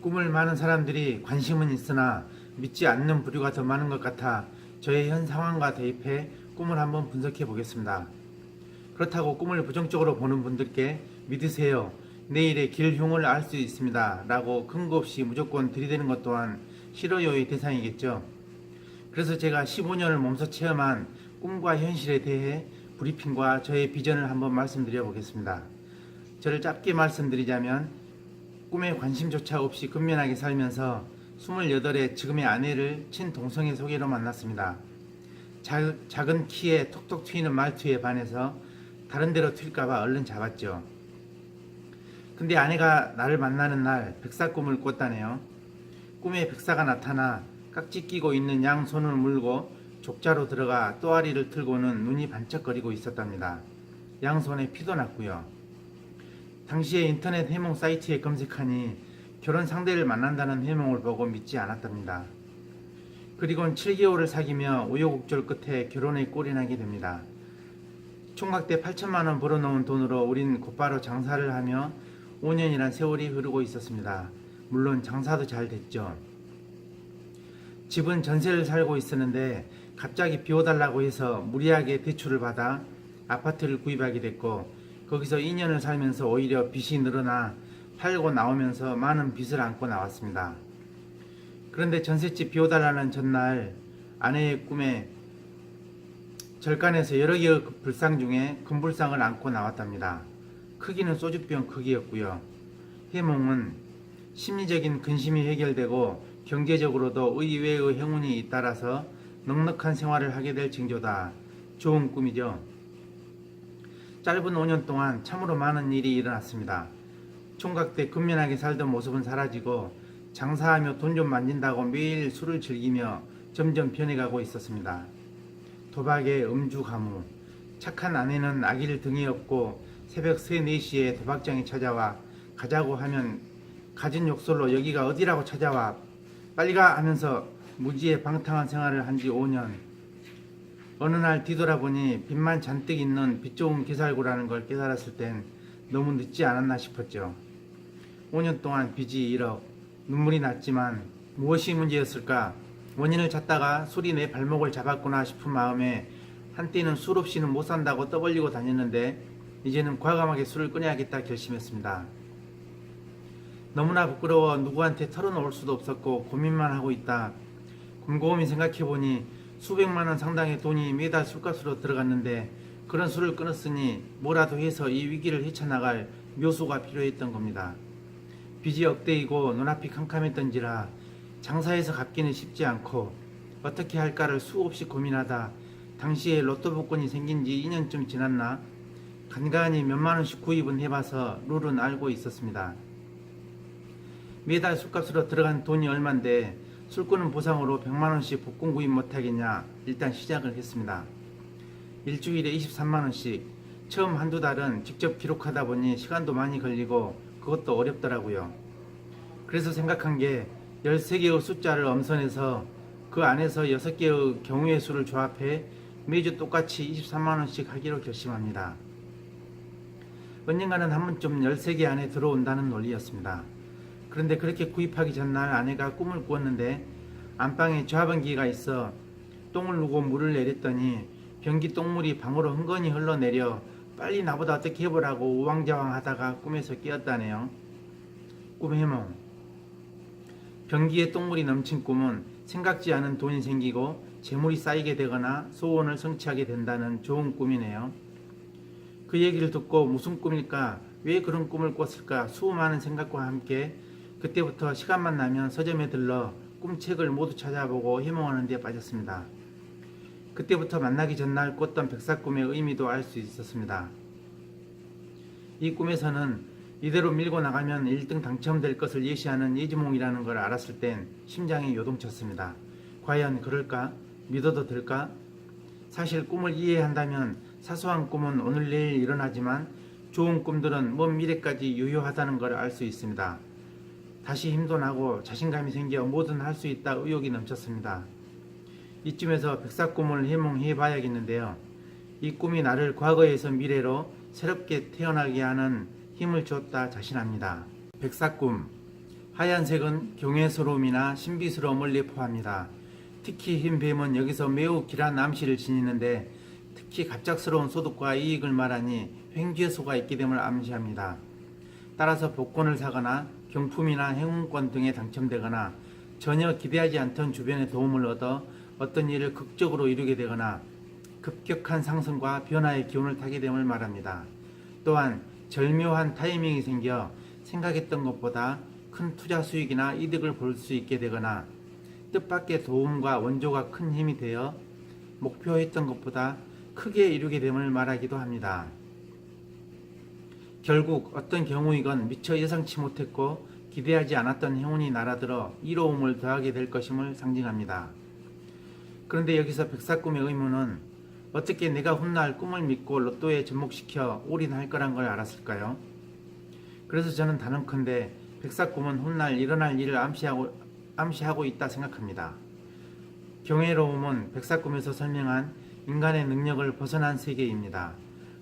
꿈을 많은 사람들이 관심은 있으나 믿지 않는 부류가 더 많은 것 같아 저의 현 상황과 대입해 꿈을 한번 분석해 보겠습니다. 그렇다고 꿈을 부정적으로 보는 분들께 믿으세요, 내일의 길흉을 알 수 있습니다 라고 근거 없이 무조건 들이대는 것 또한 싫어요의 대상이겠죠. 그래서 제가 15년을 몸소 체험한 꿈과 현실에 대해 브리핑과 저의 비전을 한번 말씀드려 보겠습니다. 저를 짧게 말씀드리자면 꿈에 관심조차 없이 근면하게 살면서 28의 지금의 아내를 친동성의 소개로 만났습니다. 작은 키에 톡톡 튀는 말투에 반해서 다른 데로 튈까봐 얼른 잡았죠. 근데 아내가 나를 만나는 날 백사 꿈을 꿨다네요. 꿈에 백사가 나타나 깍지 끼고 있는 양손을 물고 족자로 들어가 또아리를 틀고는 눈이 반짝거리고 있었답니다. 양손에 피도 났고요. 당시에 인터넷 해몽 사이트에 검색하니 결혼 상대를 만난다는 해몽을 보고 믿지 않았답니다. 그리고는 7개월을 사귀며 우여곡절 끝에 결혼에 꼴이 나게 됩니다. 총각대 8천만원 벌어놓은 돈으로 우린 곧바로 장사를 하며 5년이란 세월이 흐르고 있었습니다. 물론 장사도 잘 됐죠. 집은 전세를 살고 있었는데 갑자기 비워달라고 해서 무리하게 대출을 받아 아파트를 구입하게 됐고, 거기서 2년을 살면서 오히려 빚이 늘어나 팔고 나오면서 많은 빚을 안고 나왔습니다. 그런데 전셋집 비워달라는 전날 아내의 꿈에 절간에서 여러 개의 불상 중에 금불상을 안고 나왔답니다. 크기는 소주병 크기였고요. 해몽은 심리적인 근심이 해결되고 경제적으로도 의외의 행운이 잇따라서 넉넉한 생활을 하게 될 징조다. 좋은 꿈이죠. 짧은 5년 동안 참으로 많은 일이 일어났습니다. 총각 때 근면하게 살던 모습은 사라지고 장사하며 돈 좀 만진다고 매일 술을 즐기며 점점 변해가고 있었습니다. 도박에 음주 가무, 착한 아내는 아기를 등에 업고 새벽 3, 4시에 도박장에 찾아와 가자고 하면 가진 욕설로 여기가 어디라고 찾아와 빨리 가 하면서 무지의 방탕한 생활을 한 지 5년. 어느 날 뒤돌아보니 빚만 잔뜩 있는 빚 좋은 개살구라는 걸 깨달았을 땐 너무 늦지 않았나 싶었죠. 5년 동안 빚이 1억, 눈물이 났지만 무엇이 문제였을까? 원인을 찾다가 술이 내 발목을 잡았구나 싶은 마음에 한때는 술 없이는 못 산다고 떠벌리고 다녔는데 이제는 과감하게 술을 끊어야겠다 결심했습니다. 너무나 부끄러워 누구한테 털어놓을 수도 없었고 고민만 하고 있다. 곰곰이 생각해보니 수백만원 상당의 돈이 매달 술값으로 들어갔는데 그런 술을 끊었으니 뭐라도 해서 이 위기를 헤쳐나갈 묘수가 필요했던 겁니다. 빚이 억대이고 눈앞이 캄캄했던지라 장사해서 갚기는 쉽지 않고 어떻게 할까를 수없이 고민하다 당시에 로또 복권이 생긴 지 2년쯤 지났나 간간히 몇만원씩 구입은 해봐서 룰은 알고 있었습니다. 매달 술값으로 들어간 돈이 얼만데 술 끊은 보상으로 100만원씩 복권 구입 못하겠냐 일단 시작을 했습니다. 일주일에 23만원씩. 처음 한두 달은 직접 기록하다 보니 시간도 많이 걸리고 그것도 어렵더라고요. 그래서 생각한 게 13개의 숫자를 엄선해서 그 안에서 6개의 경우의 수를 조합해 매주 똑같이 23만원씩 하기로 결심합니다. 언젠가는 한 번쯤 13개 안에 들어온다는 논리였습니다. 그런데 그렇게 구입하기 전날 아내가 꿈을 꾸었는데 안방에 좌변기가 있어 똥을 누고 물을 내렸더니 변기 똥물이 방으로 흥건히 흘러내려 빨리 나보다 어떻게 해보라고 우왕좌왕 하다가 꿈에서 깨었다네요. 꿈 해몽. 변기에 똥물이 넘친 꿈은 생각지 않은 돈이 생기고 재물이 쌓이게 되거나 소원을 성취하게 된다는 좋은 꿈이네요. 그 얘기를 듣고 무슨 꿈일까? 왜 그런 꿈을 꿨을까? 수많은 생각과 함께 그때부터 시간만 나면 서점에 들러 꿈책을 모두 찾아보고 해몽하는 데 빠졌습니다. 그때부터 만나기 전날 꿨던 백사꿈의 의미도 알 수 있었습니다. 이 꿈에서는 이대로 밀고 나가면 1등 당첨될 것을 예시하는 예지몽이라는 걸 알았을 땐 심장이 요동쳤습니다. 과연 그럴까? 믿어도 될까? 사실 꿈을 이해한다면 사소한 꿈은 오늘 내일 일어나지만 좋은 꿈들은 먼 미래까지 유효하다는 걸 알 수 있습니다. 다시 힘도 나고 자신감이 생겨 뭐든 할 수 있다 의욕이 넘쳤습니다. 이쯤에서 백사꿈을 해몽해 봐야겠는데요. 이 꿈이 나를 과거에서 미래로 새롭게 태어나게 하는 힘을 줬다 자신합니다. 백사꿈. 하얀색은 경외스러움이나 신비스러움을 내포합니다. 특히 흰 뱀은 여기서 매우 길한 암시를 지니는데 특히 갑작스러운 소득과 이익을 말하니 횡재수가 있게 됨을 암시합니다. 따라서 복권을 사거나 경품이나 행운권 등에 당첨되거나 전혀 기대하지 않던 주변의 도움을 얻어 어떤 일을 극적으로 이루게 되거나 급격한 상승과 변화의 기운을 타게 됨을 말합니다. 또한 절묘한 타이밍이 생겨 생각했던 것보다 큰 투자 수익이나 이득을 볼 수 있게 되거나 뜻밖의 도움과 원조가 큰 힘이 되어 목표했던 것보다 크게 이루게 됨을 말하기도 합니다. 결국 어떤 경우이건 미처 예상치 못했고 기대하지 않았던 행운이 날아들어 이로움을 더하게 될 것임을 상징합니다. 그런데 여기서 백사꿈의 의무는 어떻게 내가 훗날 꿈을 믿고 로또에 접목시켜 올인할 거란 걸 알았을까요? 그래서 저는 단언컨대 백사꿈은 훗날 일어날 일을 암시하고 있다 생각합니다. 경외로움은 백사꿈에서 설명한 인간의 능력을 벗어난 세계입니다.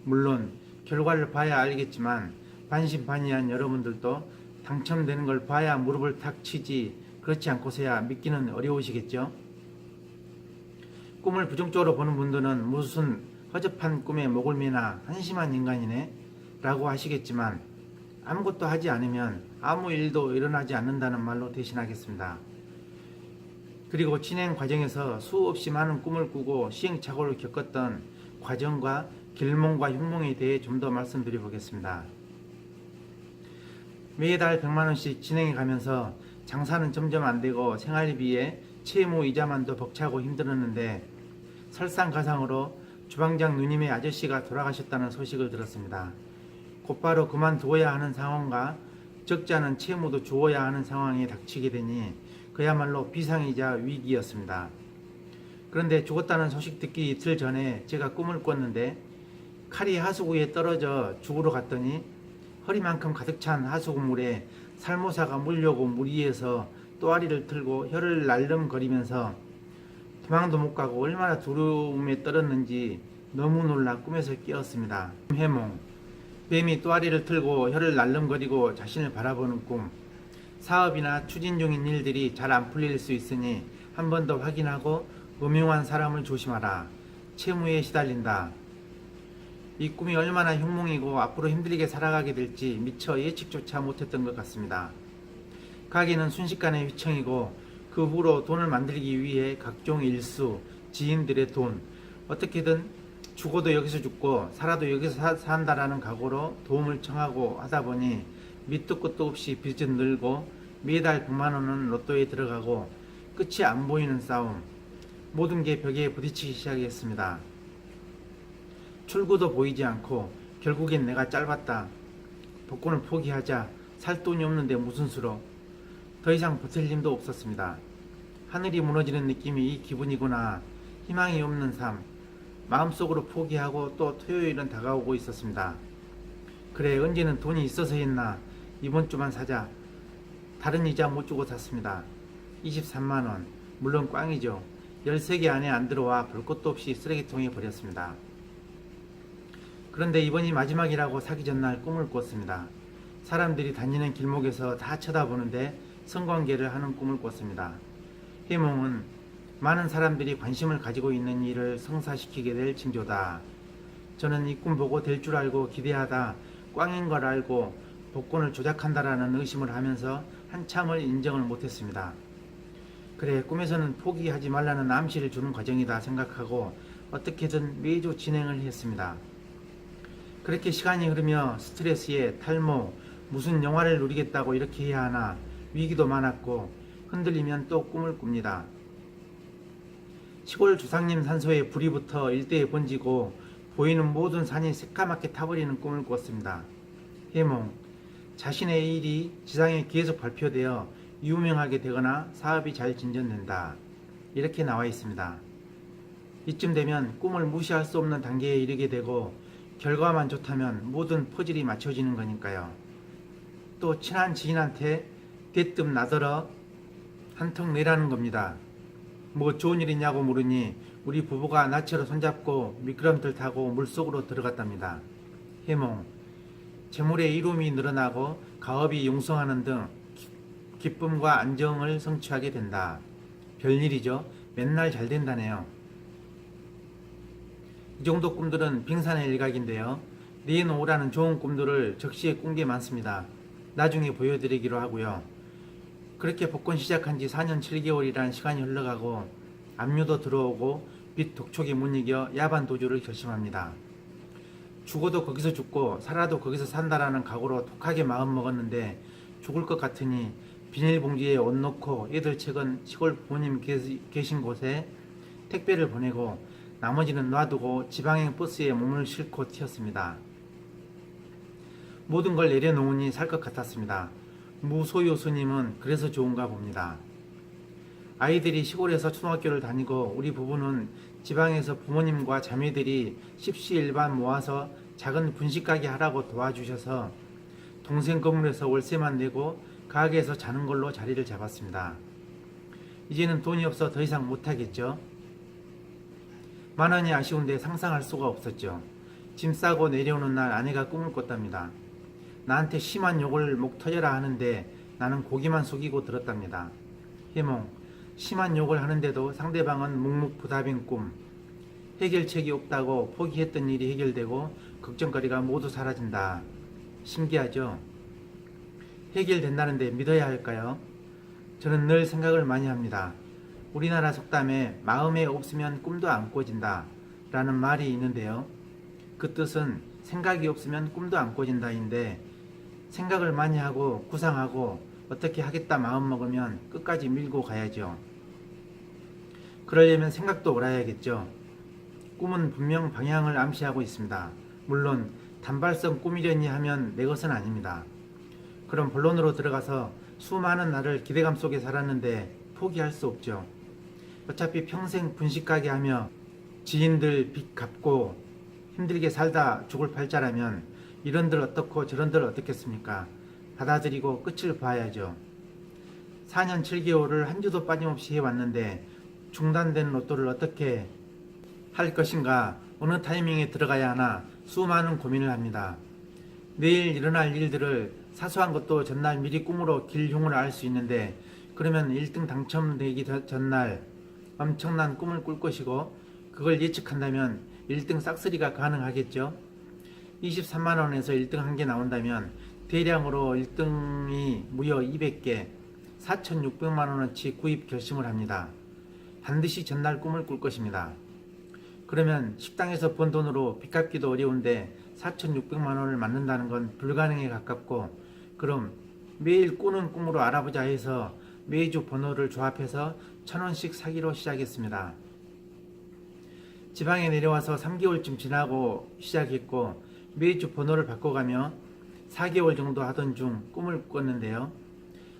물론 결과를 봐야 알겠지만 반신반의한 여러분들도 당첨되는 걸 봐야 무릎을 탁 치지 그렇지 않고서야 믿기는 어려우시겠죠? 꿈을 부정적으로 보는 분들은 무슨 허접한 꿈에 목을 매나 한심한 인간이네 라고 하시겠지만 아무것도 하지 않으면 아무 일도 일어나지 않는다는 말로 대신하겠습니다. 그리고 진행 과정에서 수없이 많은 꿈을 꾸고 시행착오를 겪었던 과정과 길몽과 흉몽에 대해 좀 더 말씀드려 보겠습니다. 매달 100만원씩 진행해 가면서 장사는 점점 안되고 생활비에 채무 이자만도 벅차고 힘들었는데 설상가상으로 주방장 누님의 아저씨가 돌아가셨다는 소식을 들었습니다. 곧바로 그만두어야 하는 상황과 적지 않은 채무도 주어야 하는 상황에 닥치게 되니 그야말로 비상이자 위기였습니다. 그런데 죽었다는 소식 듣기 이틀 전에 제가 꿈을 꿨는데 칼이 하수구에 떨어져 죽으러 갔더니 허리만큼 가득 찬 하수구물에 살모사가 물려고 물 위에서 또아리를 틀고 혀를 날름거리면서 도망도 못 가고 얼마나 두려움에 떨었는지 너무 놀라 꿈에서 깨었습니다. 해몽, 뱀이 또아리를 틀고 혀를 날름거리고 자신을 바라보는 꿈. 사업이나 추진 중인 일들이 잘 안 풀릴 수 있으니 한 번 더 확인하고 음흉한 사람을 조심하라. 채무에 시달린다. 이 꿈이 얼마나 흉몽이고 앞으로 힘들게 살아가게 될지 미처 예측조차 못했던 것 같습니다. 가게는 순식간에 휘청이고 그 후로 돈을 만들기 위해 각종 일수, 지인들의 돈, 어떻게든 죽어도 여기서 죽고 살아도 여기서 산다라는 각오로 도움을 청하고 하다 보니 밑도 끝도 없이 빚은 늘고 매달 100만원은 로또에 들어가고 끝이 안 보이는 싸움. 모든 게 벽에 부딪히기 시작했습니다. 출구도 보이지 않고 결국엔 내가 짧았다. 복권을 포기하자. 살 돈이 없는데 무슨 수로. 더 이상 버틸 힘도 없었습니다. 하늘이 무너지는 느낌이 이 기분이구나. 희망이 없는 삶. 마음속으로 포기하고 또 토요일은 다가오고 있었습니다. 그래, 언제는 돈이 있어서 했나. 이번 주만 사자. 다른 이자 못 주고 샀습니다. 23만원. 물론 꽝이죠. 13개 안에 안 들어와 볼 것도 없이 쓰레기통에 버렸습니다. 그런데 이번이 마지막이라고 사기 전날 꿈을 꿨습니다. 사람들이 다니는 길목에서 다 쳐다보는데 성관계를 하는 꿈을 꿨습니다. 해몽은 많은 사람들이 관심을 가지고 있는 일을 성사시키게 될 징조다. 저는 이 꿈 보고 될 줄 알고 기대하다 꽝인 걸 알고 복권을 조작한다라는 의심을 하면서 한참을 인정을 못했습니다. 그래, 꿈에서는 포기하지 말라는 암시를 주는 과정이다 생각하고 어떻게든 매주 진행을 했습니다. 그렇게 시간이 흐르며 스트레스에 탈모, 무슨 영화를 누리겠다고 이렇게 해야 하나, 위기도 많았고 흔들리면 또 꿈을 꿉니다. 시골 조상님 산소에 불이 붙어 일대에 번지고 보이는 모든 산이 새까맣게 타버리는 꿈을 꿨습니다. 해몽, 자신의 일이 지상에 계속 발표되어 유명하게 되거나 사업이 잘 진전된다. 이렇게 나와 있습니다. 이쯤 되면 꿈을 무시할 수 없는 단계에 이르게 되고 결과만 좋다면 모든 퍼즐이 맞춰지는 거니까요. 또 친한 지인한테 대뜸 나더러 한턱 내라는 겁니다. 뭐 좋은 일 있냐고 물으니 우리 부부가 나처럼 손잡고 미끄럼틀 타고 물속으로 들어갔답니다. 해몽, 재물의 이룸이 늘어나고 가업이 용성하는 등 기쁨과 안정을 성취하게 된다. 별일이죠. 맨날 잘 된다네요. 이 정도 꿈들은 빙산의 일각인데요. 내놓으라는 좋은 꿈들을 적시에 꾼 게 많습니다. 나중에 보여드리기로 하고요. 그렇게 복권 시작한 지 4년 7개월이라는 시간이 흘러가고 압류도 들어오고 빚 독촉이 못 이겨 야반 도주를 결심합니다. 죽어도 거기서 죽고 살아도 거기서 산다라는 각오로 독하게 마음먹었는데 죽을 것 같으니 비닐봉지에 옷 넣고 애들 책은 시골 부모님 계신 곳에 택배를 보내고 나머지는 놔두고 지방행 버스에 몸을 싣고 튀었습니다. 모든 걸 내려놓으니 살 것 같았습니다. 무소유 스님은 그래서 좋은가 봅니다. 아이들이 시골에서 초등학교를 다니고 우리 부부는 지방에서 부모님과 자매들이 십시일반 모아서 작은 분식가게 하라고 도와주셔서 동생 건물에서 월세만 내고 가게에서 자는 걸로 자리를 잡았습니다. 이제는 돈이 없어 더 이상 못하겠죠. 10,000원이 아쉬운데 상상할 수가 없었죠. 짐 싸고 내려오는 날 아내가 꿈을 꿨답니다. 나한테 심한 욕을 목 터져라 하는데 나는 고기만 숙이고 들었답니다. 해몽, 심한 욕을 하는데도 상대방은 묵묵부답인 꿈. 해결책이 없다고 포기했던 일이 해결되고 걱정거리가 모두 사라진다. 신기하죠? 해결된다는데 믿어야 할까요? 저는 늘 생각을 많이 합니다. 우리나라 속담에 마음에 없으면 꿈도 안 꿔진다 라는 말이 있는데요. 그 뜻은 생각이 없으면 꿈도 안 꿔진다인데 생각을 많이 하고 구상하고 어떻게 하겠다 마음먹으면 끝까지 밀고 가야죠. 그러려면 생각도 옳아야겠죠. 꿈은 분명 방향을 암시하고 있습니다. 물론 단발성 꿈이려니 하면 내 것은 아닙니다. 그럼 본론으로 들어가서 수많은 날을 기대감 속에 살았는데 포기할 수 없죠. 어차피 평생 분식가게 하며 지인들 빚 갚고 힘들게 살다 죽을 팔자라면 이런들 어떻고 저런들 어떻겠습니까? 받아들이고 끝을 봐야죠. 4년 7개월을 한 주도 빠짐없이 해왔는데 중단된 로또를 어떻게 할 것인가, 어느 타이밍에 들어가야 하나 수많은 고민을 합니다. 내일 일어날 일들을 사소한 것도 전날 미리 꿈으로 길흉을 알 수 있는데 그러면 1등 당첨되기 전날 엄청난 꿈을 꿀 것이고 그걸 예측한다면 1등 싹쓸이가 가능하겠죠. 23만원에서 1등 한 개 나온다면 대량으로 1등이 무려 200개 4,600만원어치 구입 결심을 합니다. 반드시 전날 꿈을 꿀 것입니다. 그러면 식당에서 번 돈으로 빚 갚기도 어려운데 4,600만원을 맞는다는 건 불가능에 가깝고 그럼 매일 꾸는 꿈으로 알아보자 해서 매주 번호를 조합해서 1,000원씩 사기로 시작했습니다. 지방에 내려와서 3개월쯤 지나고 시작했고 매주 번호를 바꿔가며 4개월 정도 하던 중 꿈을 꿨는데요.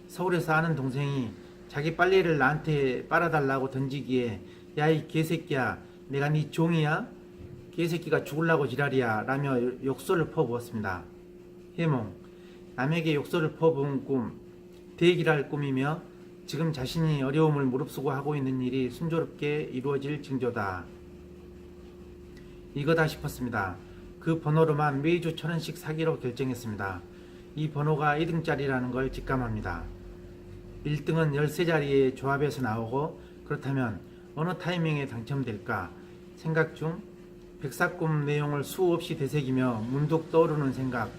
서울에서 아는 동생이 자기 빨래를 나한테 빨아달라고 던지기에 야 이 개새끼야 내가 네 종이야? 개새끼가 죽을라고 지랄이야 라며 욕설을 퍼부었습니다. 해몽, 남에게 욕설을 퍼부은 꿈, 대기랄 꿈이며 지금 자신이 어려움을 무릅쓰고 하고 있는 일이 순조롭게 이루어질 징조다. 이거다 싶었습니다. 그 번호로만 매주 1,000원씩 사기로 결정했습니다. 이 번호가 2등짜리라는 걸 직감합니다. 1등은 13자리의 조합에서 나오고 그렇다면 어느 타이밍에 당첨될까 생각 중 백사꿈 내용을 수없이 되새기며 문득 떠오르는 생각.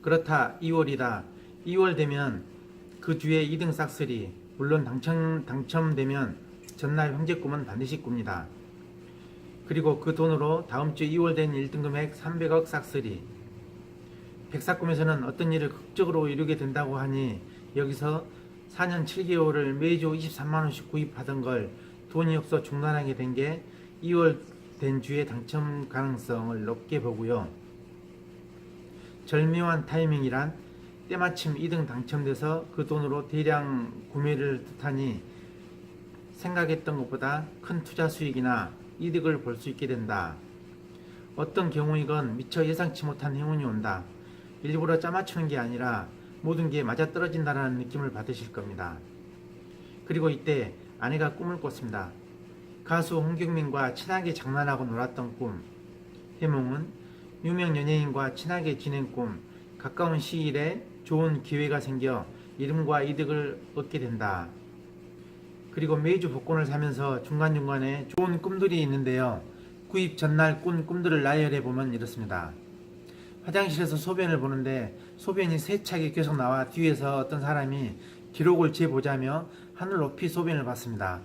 그렇다 2월이다. 2월 되면 그 뒤에 2등 싹쓸이. 물론 당첨되면 전날 형제꿈은 반드시 꿉니다. 그리고 그 돈으로 다음 주 2월 된 1등 금액 300억 싹쓸이. 백사꿈에서는 어떤 일을 극적으로 이루게 된다고 하니 여기서 4년 7개월을 매주 23만원씩 구입하던 걸 돈이 없어 중단하게 된 게 2월 된 주에 당첨 가능성을 높게 보고요. 절묘한 타이밍이란 때마침 2등 당첨돼서 그 돈으로 대량 구매를 뜻하니 생각했던 것보다 큰 투자 수익이나 이득을 볼 수 있게 된다. 어떤 경우이건 미처 예상치 못한 행운이 온다. 일부러 짜맞추는 게 아니라 모든 게 맞아떨어진다는 느낌을 받으실 겁니다. 그리고 이때 아내가 꿈을 꿨습니다. 가수 홍경민과 친하게 장난하고 놀았던 꿈. 해몽은 유명 연예인과 친하게 지낸 꿈. 가까운 시일에 좋은 기회가 생겨 이름과 이득을 얻게 된다. 그리고 매주 복권을 사면서 중간중간에 좋은 꿈들이 있는데요. 구입 전날 꾼 꿈들을 나열해 보면 이렇습니다. 화장실에서 소변을 보는데 소변이 세차게 계속 나와 뒤에서 어떤 사람이 기록을 재보자며 하늘 높이 소변을 봤습니다.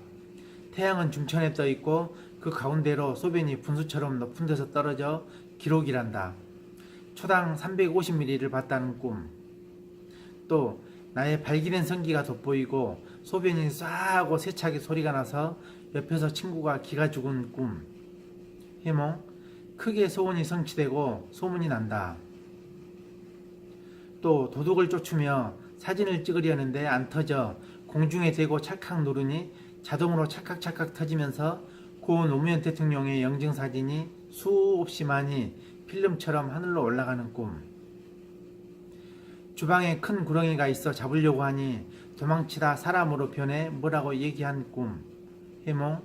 태양은 중천에 떠 있고 그 가운데로 소변이 분수처럼 높은 데서 떨어져 기록이란다. 초당 350ml를 봤다는 꿈. 또 나의 발기된 성기가 돋보이고 소변이 쏴하고 세차게 소리가 나서 옆에서 친구가 기가 죽은 꿈. 해몽. 크게 소원이 성취되고 소문이 난다. 또 도둑을 쫓으며 사진을 찍으려는데 안 터져 공중에 대고 찰칵 누르니 자동으로 찰칵찰칵 터지면서 고 노무현 대통령의 영증사진이 수없이 많이 필름처럼 하늘로 올라가는 꿈. 주방에 큰 구렁이가 있어 잡으려고 하니 도망치다 사람으로 변해 뭐라고 얘기한 꿈. 해몽.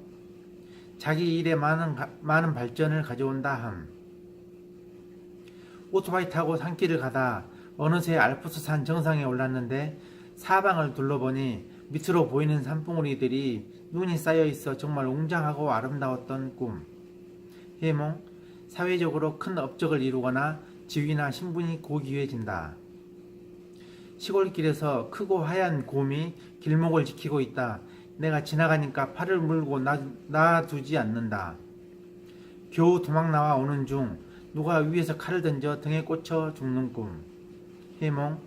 자기 일에 많은 발전을 가져온다 함. 오토바이 타고 산길을 가다 어느새 알프스산 정상에 올랐는데 사방을 둘러보니 밑으로 보이는 산봉우리들이 눈이 쌓여 있어 정말 웅장하고 아름다웠던 꿈. 해몽. 사회적으로 큰 업적을 이루거나 지위나 신분이 고귀해진다. 시골길에서 크고 하얀 곰이 길목을 지키고 있다. 내가 지나가니까 팔을 물고 놔두지 않는다. 겨우 도망 나와 오는 중 누가 위에서 칼을 던져 등에 꽂혀 죽는 꿈. 해몽.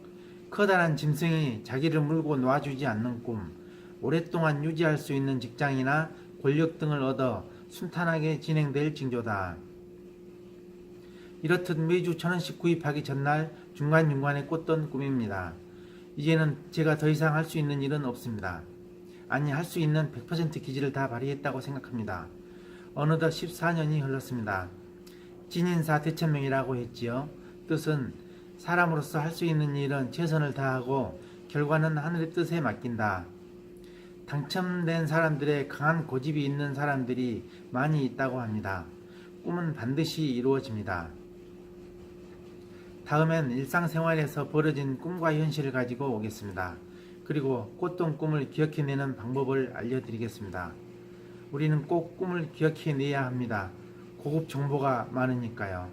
커다란 짐승이 자기를 물고 놔주지 않는 꿈. 오랫동안 유지할 수 있는 직장이나 권력 등을 얻어 순탄하게 진행될 징조다. 이렇듯 매주 1,000원씩 구입하기 전날 중간중간에 꽂던 꿈입니다. 이제는 제가 더 이상 할 수 있는 일은 없습니다. 아니, 할 수 있는 100% 기질을 다 발휘했다고 생각합니다. 어느덧 14년이 흘렀습니다. 진인사 대천명이라고 했지요. 뜻은 사람으로서 할 수 있는 일은 최선을 다하고 결과는 하늘의 뜻에 맡긴다. 당첨된 사람들의 강한 고집이 있는 사람들이 많이 있다고 합니다. 꿈은 반드시 이루어집니다. 다음엔 일상생활에서 벌어진 꿈과 현실을 가지고 오겠습니다. 그리고 꿨던 꿈을 기억해내는 방법을 알려드리겠습니다. 우리는 꼭 꿈을 기억해내야 합니다. 고급 정보가 많으니까요.